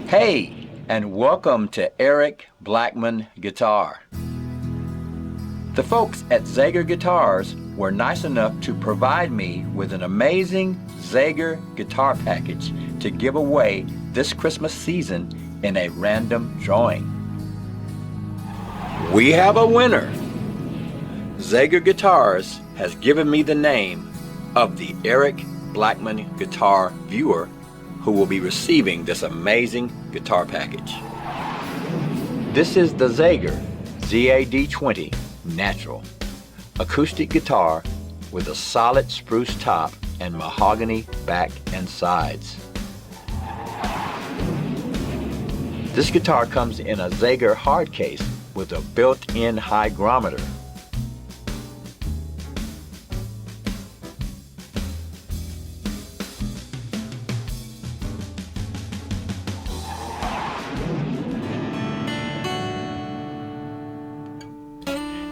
Hey, and welcome to Eric Blackman Guitar. The folks at Zager Guitars were nice enough to provide me with an amazing Zager guitar package to give away this Christmas season in a random drawing. We have a winner! Zager Guitars has given me the name of the Eric Blackman Guitar viewer who will be receiving this amazing guitar package. This is the Zager ZAD20 Natural acoustic guitar with a solid spruce top and mahogany back and sides. This guitar comes in a Zager hard case with a built-in hygrometer.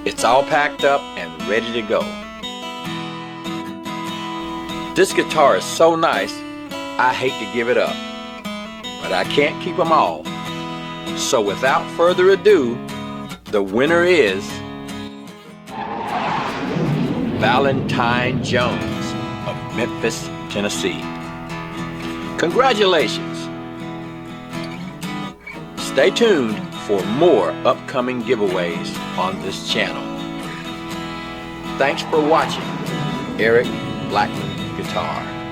It's all packed up and ready to go. This guitar is so nice, I hate to give it up, but I can't keep them all. So without further ado, the winner is Valentine Jones of Memphis, Tennessee. Congratulations! Stay tuned for more upcoming giveaways on this channel. Thanks for watching Eric Blackman Guitar.